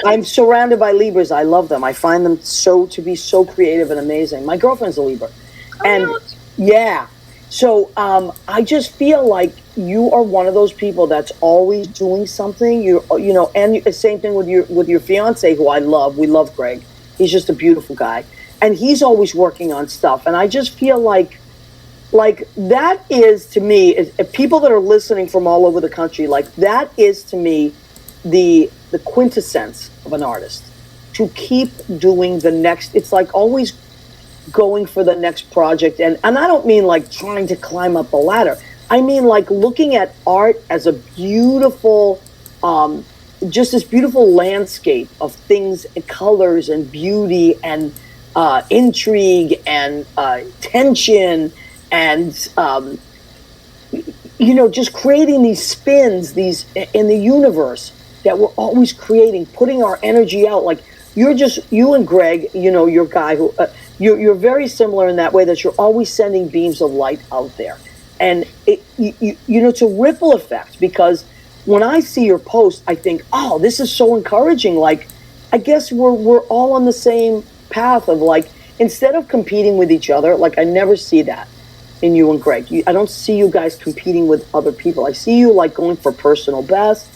I'm surrounded by Libras. I love them. I find them to be so creative and amazing. My girlfriend's a Libra. And yeah. So I just feel like you are one of those people that's always doing something. And the same thing with your fiance, who I love. We love Greg. He's just a beautiful guy, and he's always working on stuff. And I just feel like that is, to me, if people that are listening from all over the country, like, that is to me the quintessence of an artist. To keep doing the next. It's like always going for the next project, and I don't mean like trying to climb up the ladder. I mean like looking at art as a beautiful, just this beautiful landscape of things and colors and beauty and intrigue and tension and just creating these spins, these in the universe that we're always creating, putting our energy out. Like, you and Greg, your guy who. You're very similar in that way, that you're always sending beams of light out there. And it's a ripple effect, because when I see your post, I think, oh, this is so encouraging. Like, I guess we're all on the same path of, like, instead of competing with each other, like, I never see that in you and Greg. I don't see you guys competing with other people. I see you like going for personal best,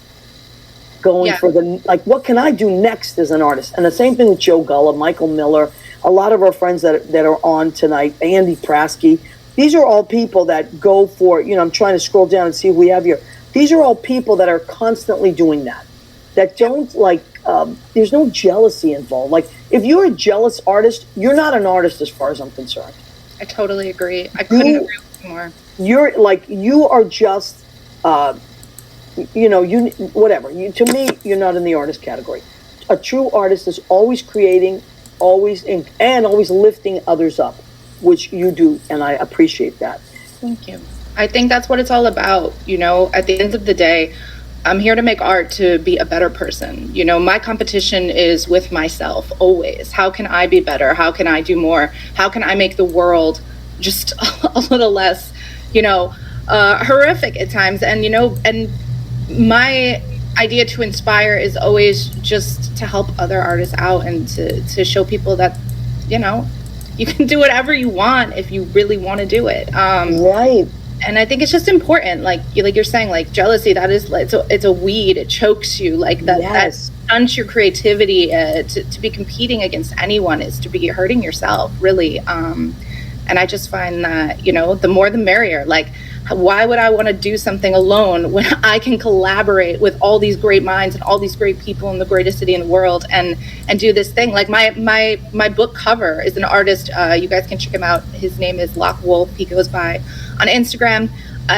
going for what can I do next as an artist? And the same thing with Joe Gulla, Michael Miller, a lot of our friends that are on tonight, Andy Prasky. These are all people that go for, I'm trying to scroll down and see who we have here. These are all people that are constantly doing that don't there's no jealousy involved. Like, if you're a jealous artist, you're not an artist as far as I'm concerned. I totally agree. I couldn't agree with you more. You're like, you are just, whatever. To me, you're not in the artist category. A true artist is always creating, always lifting others up, which you do, and I appreciate that. Thank you. I think that's what it's all about. At the end of the day, I'm here to make art to be a better person. My competition is with myself always. How can I be better? How can I do more? How can I make the world just a little less, horrific at times? And, and my idea to inspire is always just to help other artists out and to show people that, you can do whatever you want if you really want to do it. Right. And I think it's just important, like you're saying, like, jealousy, that is, it's a weed. It chokes you, like that. Yes. That stunts your creativity. To be competing against anyone is to be hurting yourself, really. And I just find that, the more the merrier. Like, why would I want to do something alone when I can collaborate with all these great minds and all these great people in the greatest city in the world and do this thing? Like, my book cover is an artist. You guys can check him out. His name is Lock Wolf. He goes by on Instagram.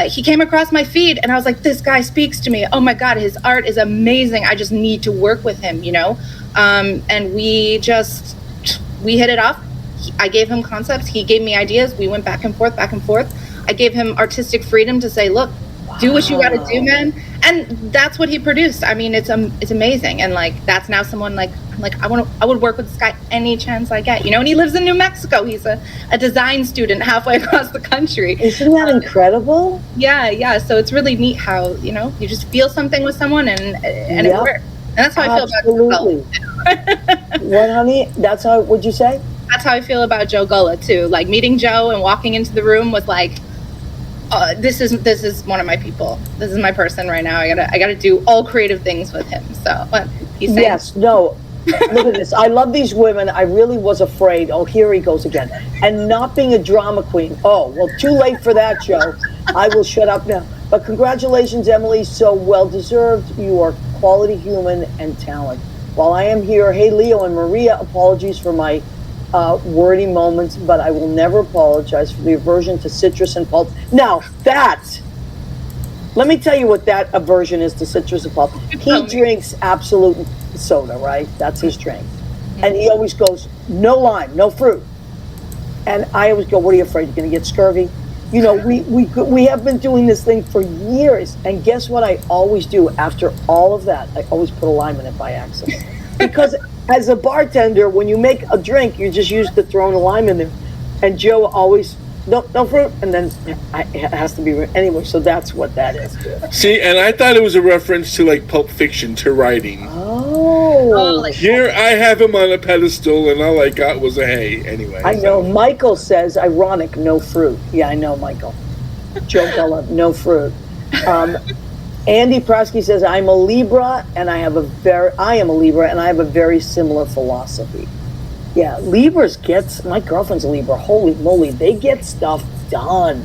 He came across my feed and I was like, this guy speaks to me. Oh my God, his art is amazing. I just need to work with him, and we hit it off. I gave him concepts. He gave me ideas. We went back and forth. I I gave him artistic freedom to say, look, do what you got to do, man. And that's what he produced. I mean, it's amazing. And like, that's now someone like, I would work with this guy any chance I get, and he lives in New Mexico. He's a design student halfway across the country. Isn't that incredible? Yeah. So it's really neat how, you just feel something with someone and it works. And that's how I feel about Joe Gullah. What, honey? That's how, what'd you say? That's how I feel about Joe Gullah too. Like meeting Joe and walking into the room was like, this is one of my people. This is my person right now. I gotta do all creative things with him. So, but he's saying, yes, no. Look at this. I love these women. I really was afraid. Oh, here he goes again. And not being a drama queen. Oh, well, too late for that, Joe. I will shut up now. But congratulations, Emily. So well deserved. You are quality human and talent. While I am here, hey, Leo and Maria, apologies for my wordy moments, but I will never apologize for the aversion to citrus and pulp. Now, let me tell you what that aversion is to citrus and pulp. He drinks absolute soda, right? That's his drink. And he always goes, no lime, no fruit. And I always go, what are you afraid? You're going to get scurvy? We have been doing this thing for years. And guess what I always do after all of that? I always put a lime in it by accident. Because as a bartender, when you make a drink, you're just used to throwing a lime in there. And Joe always, no fruit, and then it has to be, anyway, so that's what that is. See, and I thought it was a reference to like Pulp Fiction, to writing. Oh. Here I have him on a pedestal, and all I got was a hay, anyway. I know, Michael says, ironic, no fruit. Yeah, I know, Michael. Joe Gullah, no fruit. Andy Prosky says, I'm a Libra, and I am a Libra, and I have a very similar philosophy. Yeah, Libras my girlfriend's a Libra. Holy moly, they get stuff done.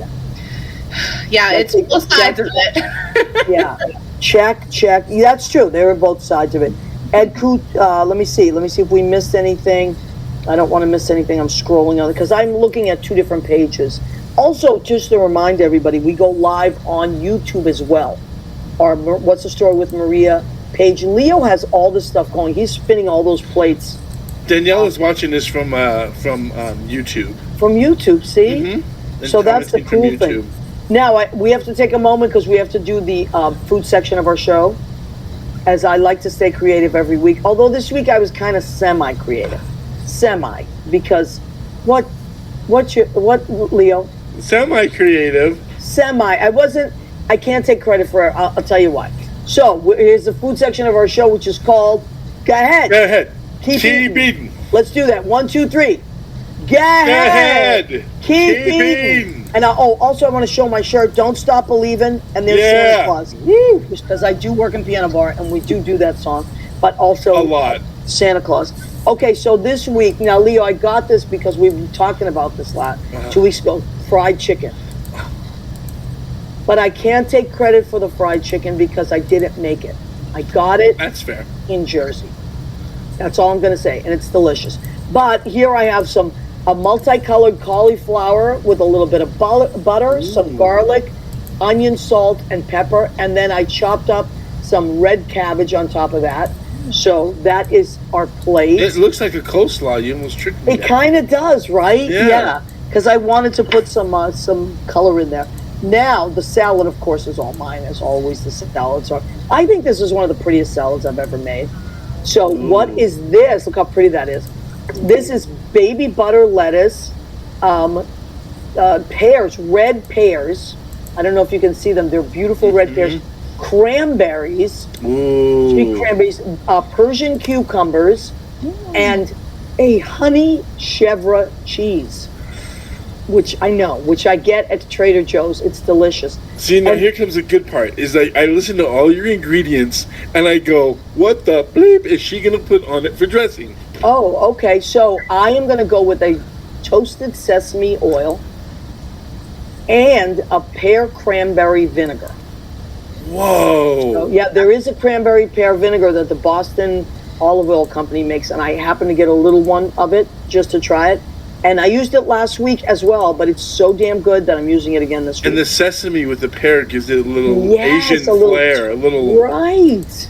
Yeah, it's both sides of it. Yeah, check. That's true. They were both sides of it. Ed Coot, let me see if we missed anything. I don't want to miss anything. I'm scrolling on it because I'm looking at two different pages. Also, just to remind everybody, we go live on YouTube as well. Our What's the Story with Maria page. Leo has all this stuff going. He's spinning all those plates. Danielle is watching this from YouTube. From YouTube, see? Mm-hmm. So that's the cool thing. Now, we have to take a moment because we have to do the food section of our show, as I like to stay creative every week. Although this week I was kind of semi-creative. Because what, Leo? Semi-creative. I can't take credit for it. I'll tell you why. So, here's the food section of our show, which is called, Go ahead. Keep eating. Let's do that. 1, 2, 3. Go ahead. Keep eating. And also I want to show my shirt. Don't Stop Believing. And there's Santa Claus. Because I do work in piano bar, and we do that song. But also a lot. Santa Claus. Okay, so this week, now Leo, I got this because we've been talking about this 2 weeks ago. Fried chicken. But I can't take credit for the fried chicken because I didn't make it. I got it. That's fair. In Jersey. That's all I'm going to say, and it's delicious. But here I have a multicolored cauliflower with a little bit of butter, some garlic, onion, salt, and pepper, and then I chopped up some red cabbage on top of that. So that is our plate. It looks like a coleslaw. You almost tricked me. It kind of does, right? Yeah. Because I wanted to put some color in there. Now, the salad, of course, is all mine, as always. The salads are. I think this is one of the prettiest salads I've ever made. So what is this? Look how pretty that is. This is baby butter lettuce, pears, red pears. I don't know if you can see them. They're beautiful red pears. Cranberries, sweet cranberries, Persian cucumbers, and a honey chèvre cheese. Which I get at Trader Joe's. It's delicious. See, now here comes the good part, is I listen to all your ingredients, and I go, what the bleep is she going to put on it for dressing? Oh, okay. So I am going to go with a toasted sesame oil and a pear cranberry vinegar. Whoa. So, yeah, there is a cranberry pear vinegar that the Boston Olive Oil Company makes, and I happen to get a little one of it just to try it. And I used it last week as well, but it's so damn good that I'm using it again this week. And the sesame with the pear gives it a little Asian flair, a little... Right.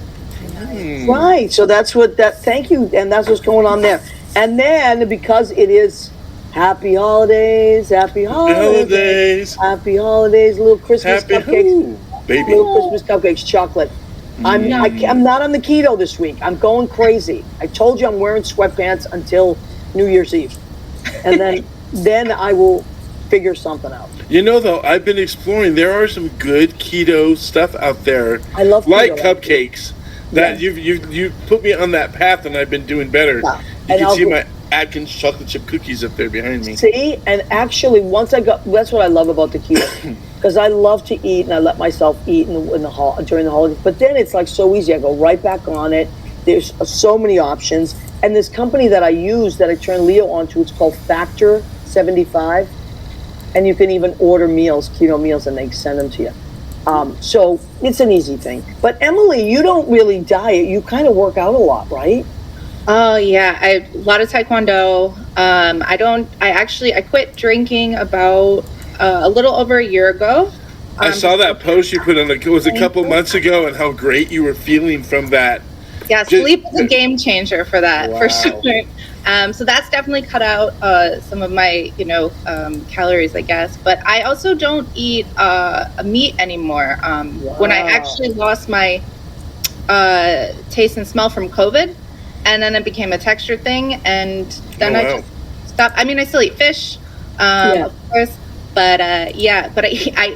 Right. So that's thank you. And that's what's going on there. And then, because it Happy holidays, happy holidays, happy holidays, little Christmas cupcakes, baby. little Christmas cupcakes, chocolate. I'm not on the keto this week. I'm going crazy. I told you I'm wearing sweatpants until New Year's Eve, and then I will figure something out. You know, though, I've been exploring. There are some good keto stuff out there. I love like keto, cupcakes. That you put me on that path, and I've been doing better. Yeah. You And can I'll see go- my Atkins chocolate chip cookies up there behind me. See, and actually, once I got, that's what I love about the keto, because I love to eat and I let myself eat during the holidays. But then it's like so easy. I go right back on it. There's so many options, and this company that I use that I turned Leo onto, it's called Factor 75, and you can even order meals, keto meals, and they send them to you. So it's an easy thing. But Emily, you don't really diet. You kind of work out a lot, right? Oh yeah, a lot of Taekwondo. I quit drinking about a little over a year ago. I saw that post you put on it was a couple months ago, and how great you were feeling from that. Yeah, sleep is a game changer for that, for sure. So that's definitely cut out some of my, calories, I guess. But I also don't eat meat anymore. When I actually lost my taste and smell from COVID, and then it became a texture thing, and then I just stopped. I mean, I still eat fish, of course. But I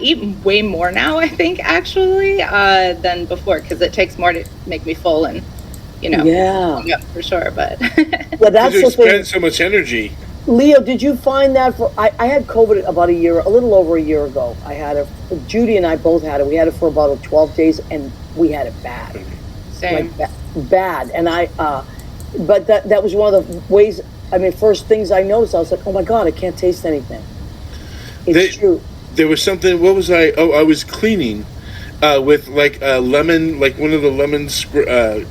eat way more now, I think, actually, than before, because it takes more to make me full and, Yeah, for sure. But that's you the thing. spend so much energy. Leo, did you find that I had COVID about a little over a year ago. I had it. Judy and I both had it. We had it for about 12 days, and we had it bad. Same. Like bad. And but that was one of the ways. I mean, first things I noticed, I was like, oh my God, I can't taste anything. It's true. There was something. What was I? Oh, I was cleaning with like a lemon, like one of the lemon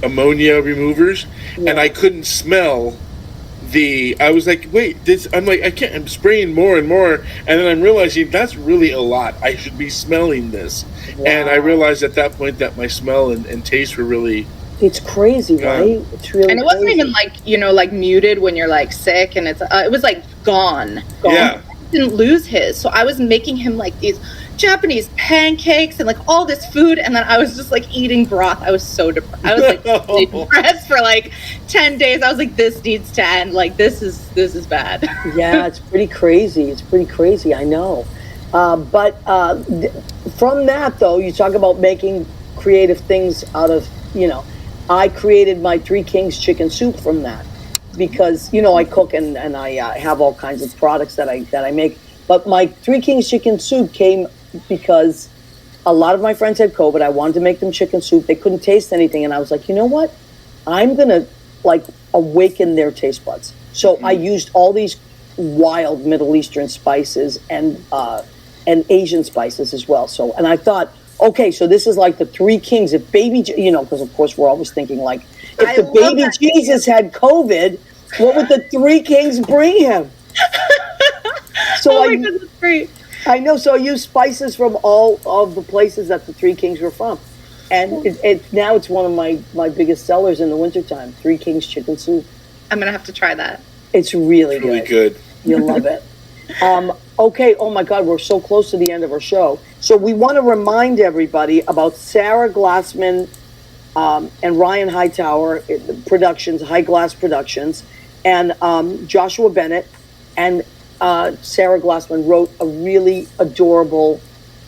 ammonia removers, and I couldn't smell I was like, wait, I'm like, I can't. I'm spraying more and more, and then I'm realizing that's really a lot. I should be smelling this, and I realized at that point that my smell and taste were really. It's crazy, right? It's really. And it wasn't even like muted when you're like sick, and it was like gone. Yeah. Didn't lose his, so I was making him like these Japanese pancakes and like all this food, and then I was just like eating broth. I was so depressed. I was like really depressed for like 10 days. I was like, this needs to end. Like this is bad. Yeah, it's pretty crazy. I know. But from that though, you talk about making creative things out of, I created my Three Kings chicken soup from that. Because I cook and I have all kinds of products that I make, but my Three Kings chicken soup came because a lot of my friends had COVID. I wanted to make them chicken soup. They couldn't taste anything, and I was like, you know what? I'm gonna awaken their taste buds. So I used all these wild Middle Eastern spices and Asian spices as well. So and I thought, okay, so this is like the Three Kings. If baby, because of course we're always thinking like, if the baby Jesus had COVID, what would the Three Kings bring him? So my God, that's great. I know. So I use spices from all of the places that the Three Kings were from. And now it's one of my biggest sellers in the wintertime, Three Kings chicken soup. I'm going to have to try that. It's really good. You'll love it. Okay. Oh my God, we're so close to the end of our show. So we want to remind everybody about Sarah Glassman and Ryan Hightower Productions, High Glass Productions, and Joshua Bennett and Sarah Glassman wrote a really adorable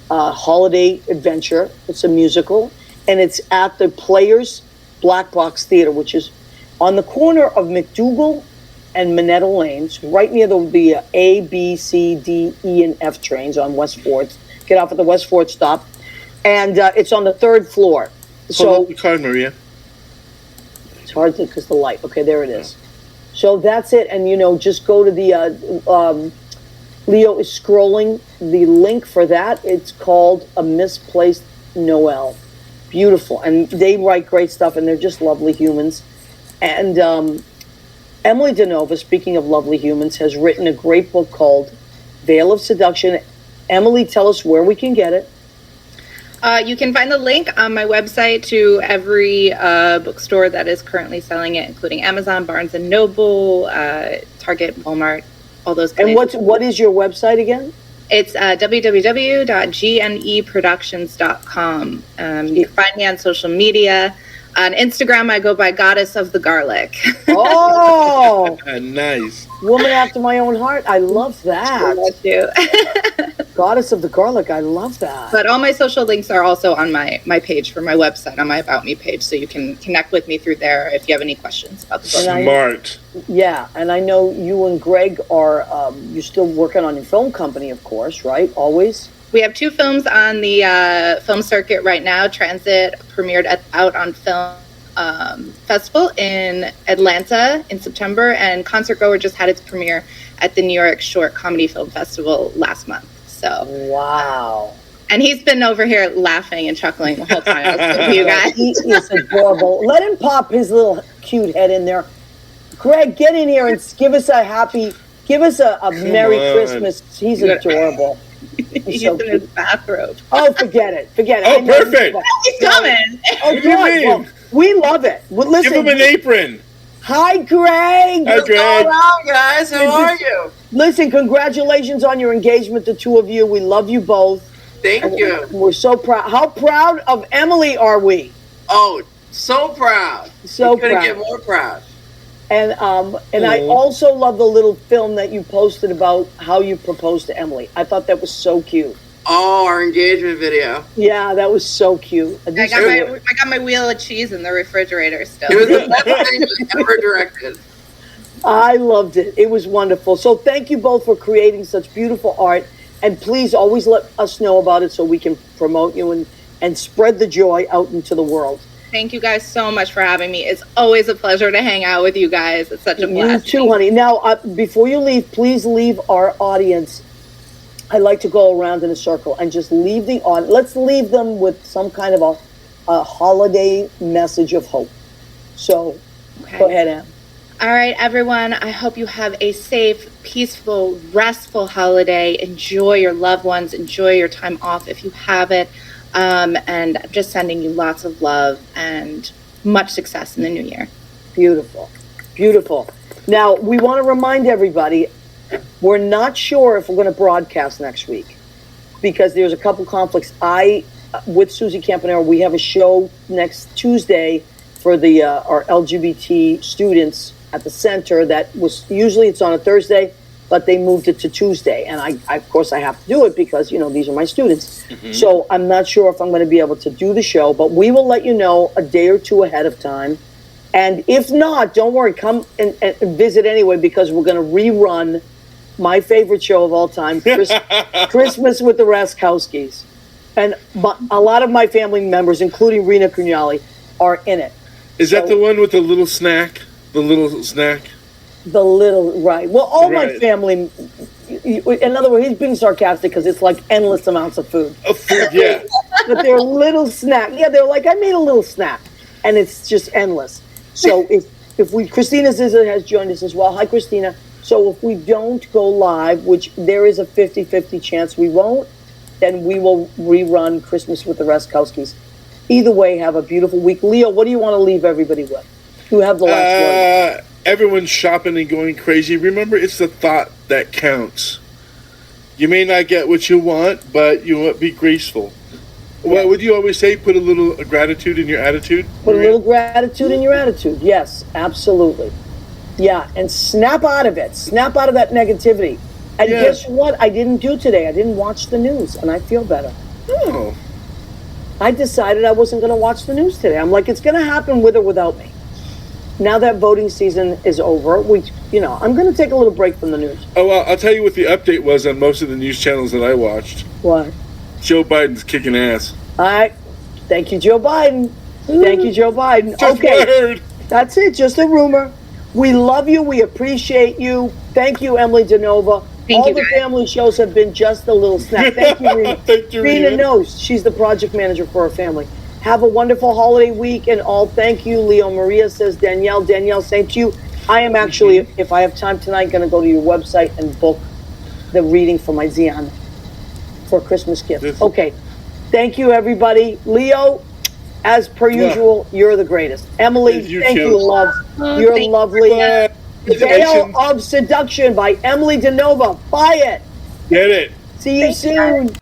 holiday adventure. It's a musical, and it's at the Players Black Box Theater, which is on the corner of McDougal and Minetta Lanes, right near the A, B, C, D, E, and F trains on West 4th. Get off at the West 4th stop, and it's on the 3rd floor. Hold up the card, Maria. It's hard to because the light. Okay, there it is. So that's it, and just go to the. Leo is scrolling the link for that. It's called A Misplaced Noel. Beautiful, and they write great stuff, and they're just lovely humans. And Emily Dinova, speaking of lovely humans, has written a great book called Veil of Seduction. Emily, tell us where we can get it. You can find the link on my website to every bookstore that is currently selling it, including Amazon, Barnes & Noble, Target, Walmart, all those And places. what is your website again? It's www.gneproductions.com. You can find me on social media. On Instagram, I go by Goddess of the Garlic. Oh, Nice. woman after my own heart. I love that. Love you. Goddess of the Garlic. I love that. But all my social links are also on my page for my website, on my About Me page, so you can connect with me through there if you have any questions about the book. Smart. Yeah, and I know you and Greg are, you're still working on your film company, of course, right? Always? We have 2 films on the film circuit right now. Transit premiered out on Film Festival in Atlanta in September, and Concert Goer just had its premiere at the New York Short Comedy Film Festival last month. So Wow. and he's been over here laughing and chuckling the whole time I was with you guys. He is adorable. Let him pop his little cute head in there. Greg, get in here and give us a Merry on. Christmas. He's adorable. He's so in his bathrobe. Oh, forget it. Forget it. Oh, I know perfect. He's coming. Oh, What do you good. mean? Well, we love it. Well, listen. Give him an apron. Hi, Greg. Hi, Greg. on, guys? How are you? Listen, congratulations on your engagement, the 2 of you. We love you both. Thank you. We're so proud. How proud of Emily are we? Oh, so proud. So Couldn't proud. get more proud. And I also love the little film that you posted about how you proposed to Emily. I thought that was so cute. Oh, our engagement video. Yeah, that was so cute. I got my wheel of cheese in the refrigerator still. It was the best thing ever directed. I loved it. It was wonderful. So thank you both for creating such beautiful art. And please always let us know about it so we can promote you and spread the joy out into the world. Thank you guys so much for having me. It's always a pleasure to hang out with you guys. It's such a blast. You too, honey. Now, before you leave, please leave our audience. I like to go around in a circle and just leave the audience. Let's leave them with some kind of a holiday message of hope. So, Go ahead, Em. All right, everyone. I hope you have a safe, peaceful, restful holiday. Enjoy your loved ones. Enjoy your time off if you have it. And I'm just sending you lots of love and much success in the new year. Beautiful. Beautiful. Now, we want to remind everybody, we're not sure if we're going to broadcast next week because there's a couple conflicts. With Susie Campanero, we have a show next Tuesday for our LGBT students at the center that was usually it's on a Thursday, but they moved it to Tuesday. And I of course, I have to do it because, these are my students. Mm-hmm. So I'm not sure if I'm going to be able to do the show, but we will let you know a day or 2 ahead of time. And if not, don't worry, come and visit anyway, because we're going to rerun my favorite show of all time, Christmas with the Raskowskis. And a lot of my family members, including Rena Cugnali, are in it. Is that the one with the little snack? The little snack? Right. Well, all my family, in other words, he's being sarcastic because it's like endless amounts of food. Of food, yeah. But they're little snack. Yeah, they're like, I made a little snack. And it's just endless. So Christina Zizza has joined us as well. Hi, Christina. So if we don't go live, which there is a 50-50 chance we won't, then we will rerun Christmas with the Raskowskis. Either way, have a beautiful week. Leo, what do you want to leave everybody with? You have the last word. Everyone's shopping and going crazy. Remember, it's the thought that counts. You may not get what you want, but you want to be graceful. What would you always say? Put a little gratitude in your attitude? Put a little gratitude in your attitude. Yes, absolutely. Yeah, and snap out of it. Snap out of that negativity. And guess what? I didn't do today. I didn't watch the news, and I feel better. Oh. I decided I wasn't going to watch the news today. I'm like, it's going to happen with or without me. Now that voting season is over, I'm going to take a little break from the news. Oh, well, I'll tell you what the update was on most of the news channels that I watched. What? Joe Biden's kicking ass. All right. Thank you, Joe Biden. Thank you, Joe Biden. Just word. That's it. Just a rumor. We love you. We appreciate you. Thank you, Emily Dinova. All the family shows have been just a little snack. Thank you, Rena. Thank you, Rena knows. She's the project manager for our family. Have a wonderful holiday week and all. Thank you, Leo. Maria says Danielle. Danielle, same to you. I am actually, if I have time tonight, going to go to your website and book the reading for my Zion for a Christmas gift. Okay. Thank you, everybody. Leo, as per usual, you're the greatest. Emily, thank you, love. You're lovely. Veil of Seduction by Emily Dinova. Buy it. Get it. See you soon.